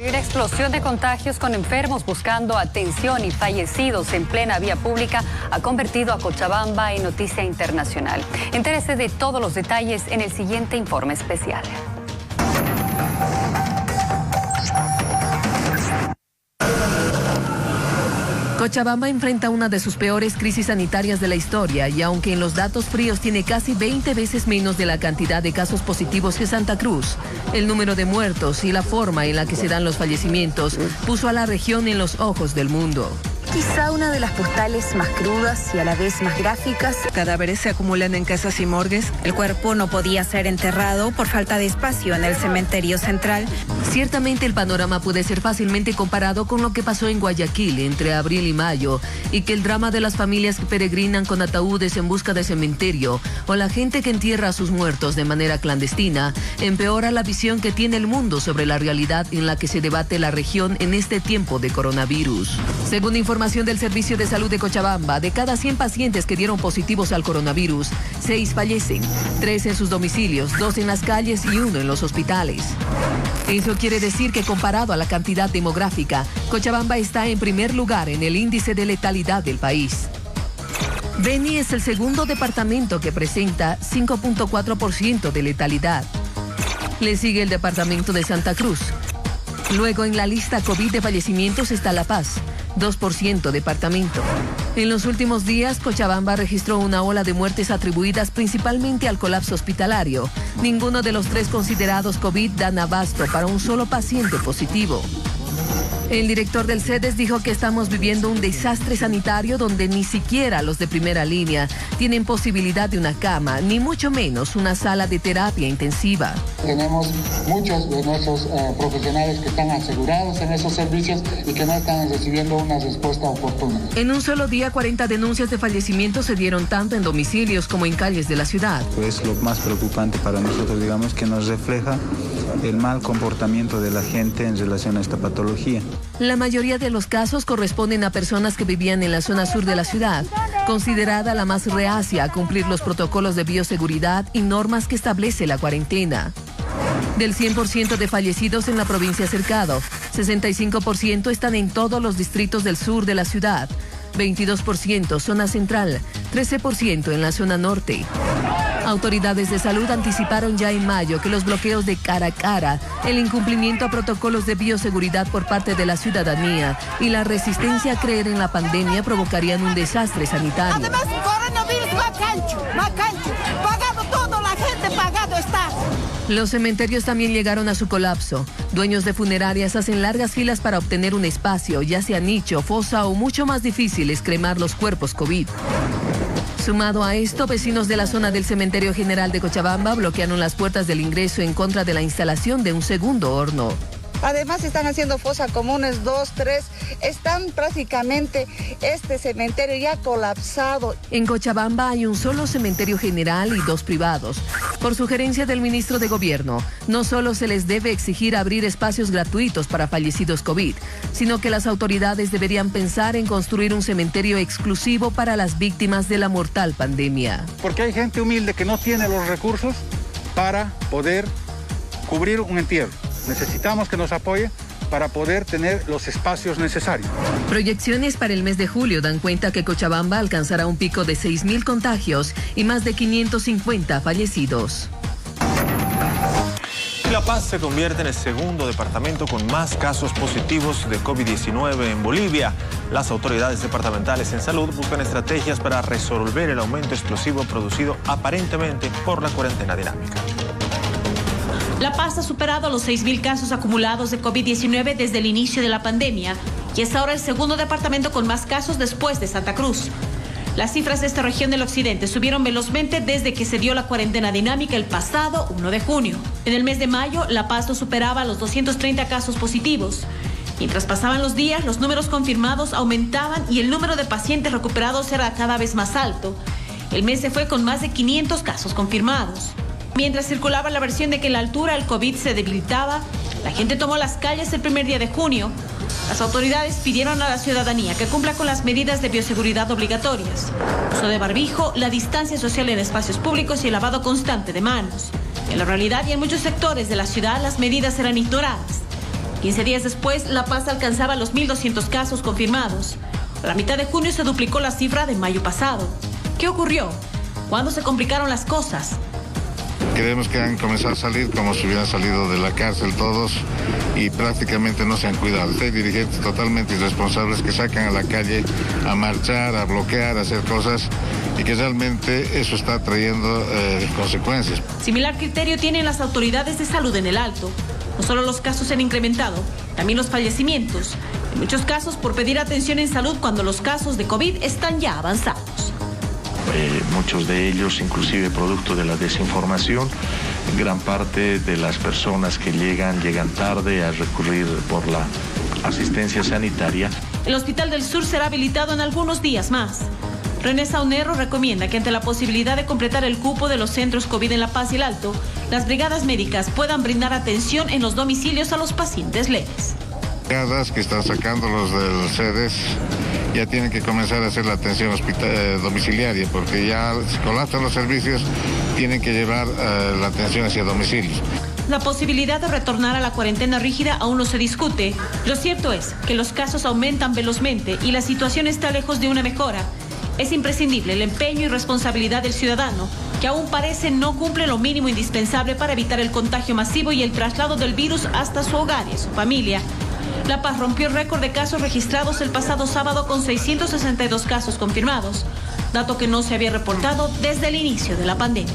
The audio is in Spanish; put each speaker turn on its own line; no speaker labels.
Una explosión de contagios con enfermos buscando atención y fallecidos en plena vía pública ha convertido a Cochabamba en noticia internacional. Entérese de todos los detalles en el siguiente informe especial.
Cochabamba enfrenta una de sus peores crisis sanitarias de la historia y aunque en los datos fríos tiene casi 20 veces menos de la cantidad de casos positivos que Santa Cruz, el número de muertos y la forma en la que se dan los fallecimientos puso a la región en los ojos del mundo.
Quizá una de las postales más crudas y a la vez más gráficas.
Cadáveres se acumulan en casas y morgues.
El cuerpo no podía ser enterrado por falta de espacio en el cementerio central.
Ciertamente el panorama puede ser fácilmente comparado con lo que pasó en Guayaquil entre abril y mayo, y que el drama de las familias que peregrinan con ataúdes en busca de cementerio o la gente que entierra a sus muertos de manera clandestina empeora la visión que tiene el mundo sobre la realidad en la que se debate la región en este tiempo de coronavirus. Según información del Servicio de Salud de Cochabamba, de cada 100 pacientes que dieron positivos al coronavirus, 6 fallecen, 3 en sus domicilios, 2 en las calles y 1 en los hospitales. Eso quiere decir que comparado a la cantidad demográfica, Cochabamba está en primer lugar en el índice de letalidad del país. Beni es el segundo departamento que presenta 5.4% de letalidad. Le sigue el departamento de Santa Cruz. Luego en la lista COVID de fallecimientos está La Paz, 2% departamento. En los últimos días, Cochabamba registró una ola de muertes atribuidas principalmente al colapso hospitalario. Ninguno de los 3 considerados COVID dan abasto para un solo paciente positivo. El director del CEDES dijo que estamos viviendo un desastre sanitario donde ni siquiera los de primera línea tienen posibilidad de una cama, ni mucho menos una sala de terapia intensiva.
Tenemos muchos de nuestros profesionales que están asegurados en esos servicios y que no están recibiendo una respuesta oportuna.
En un solo día, 40 denuncias de fallecimiento se dieron tanto en domicilios como en calles de la ciudad.
Es lo más preocupante para nosotros, digamos, que nos refleja el mal comportamiento de la gente en relación a esta patología.
La mayoría de los casos corresponden a personas que vivían en la zona sur de la ciudad, considerada la más reacia a cumplir los protocolos de bioseguridad y normas que establece la cuarentena. Del 100% de fallecidos en la provincia Cercado, 65% están en todos los distritos del sur de la ciudad, 22% zona central, 13% en la zona norte. Autoridades de salud anticiparon ya en mayo que los bloqueos de cara a cara, el incumplimiento a protocolos de bioseguridad por parte de la ciudadanía y la resistencia a creer en la pandemia provocarían un desastre sanitario.
Además, coronavirus macancho, pagado todo, la gente pagado está.
Los cementerios también llegaron a su colapso. Dueños de funerarias hacen largas filas para obtener un espacio, ya sea nicho, fosa o mucho más difícil es cremar los cuerpos COVID. Sumado a esto, vecinos de la zona del Cementerio General de Cochabamba bloquearon las puertas del ingreso en contra de la instalación de un segundo horno.
Además están haciendo fosas comunes 2, 3, están prácticamente este cementerio ya colapsado.
En Cochabamba hay un solo cementerio general y 2 privados. Por sugerencia del ministro de Gobierno, no solo se les debe exigir abrir espacios gratuitos para fallecidos COVID, sino que las autoridades deberían pensar en construir un cementerio exclusivo para las víctimas de la mortal pandemia.
Porque hay gente humilde que no tiene los recursos para poder cubrir un entierro. Necesitamos que nos apoye para poder tener los espacios necesarios.
Proyecciones para el mes de julio dan cuenta que Cochabamba alcanzará un pico de 6.000 contagios y más de 550 fallecidos.
La Paz se convierte en el segundo departamento con más casos positivos de COVID-19 en Bolivia. Las autoridades departamentales en salud buscan estrategias para resolver el aumento explosivo producido aparentemente por la cuarentena dinámica.
La Paz ha superado los 6.000 casos acumulados de COVID-19 desde el inicio de la pandemia y es ahora el segundo departamento con más casos después de Santa Cruz. Las cifras de esta región del occidente subieron velozmente desde que se dio la cuarentena dinámica el pasado 1 de junio. En el mes de mayo, La Paz no superaba los 230 casos positivos. Mientras pasaban los días, los números confirmados aumentaban y el número de pacientes recuperados era cada vez más alto. El mes se fue con más de 500 casos confirmados. Mientras circulaba la versión de que en la altura el COVID se debilitaba, la gente tomó las calles el primer día de junio. Las autoridades pidieron a la ciudadanía que cumpla con las medidas de bioseguridad obligatorias: uso de barbijo, la distancia social en espacios públicos y el lavado constante de manos. En la realidad y en muchos sectores de la ciudad las medidas eran ignoradas. 15 días después, La Paz alcanzaba los 1.200 casos confirmados. A la mitad de junio se duplicó la cifra de mayo pasado. ¿Qué ocurrió? ¿Cuándo se complicaron las cosas?
Creemos que han comenzado a salir como si hubieran salido de la cárcel todos y prácticamente no se han cuidado. Hay dirigentes totalmente irresponsables que sacan a la calle a marchar, a bloquear, a hacer cosas y que realmente eso está trayendo consecuencias.
Similar criterio tienen las autoridades de salud en el Alto. No solo los casos se han incrementado, también los fallecimientos. En muchos casos por pedir atención en salud cuando los casos de COVID están ya avanzados.
Muchos de ellos, inclusive producto de la desinformación, gran parte de las personas que llegan tarde a recurrir por la asistencia sanitaria.
El Hospital del Sur será habilitado en algunos días más. René Saunero recomienda que ante la posibilidad de completar el cupo de los centros COVID en La Paz y el Alto, las brigadas médicas puedan brindar atención en los domicilios a los pacientes leves.
Brigadas que están sacando los del CEDES ya tienen que comenzar a hacer la atención domiciliaria, porque ya si colapsan los servicios tienen que llevar la atención hacia domicilios.
La posibilidad de retornar a la cuarentena rígida aún no se discute. Lo cierto es que los casos aumentan velozmente y la situación está lejos de una mejora. Es imprescindible el empeño y responsabilidad del ciudadano, que aún parece no cumple lo mínimo indispensable para evitar el contagio masivo y el traslado del virus hasta su hogar y a su familia. La Paz rompió el récord de casos registrados el pasado sábado con 662 casos confirmados, dato que no se había reportado desde el inicio de la pandemia.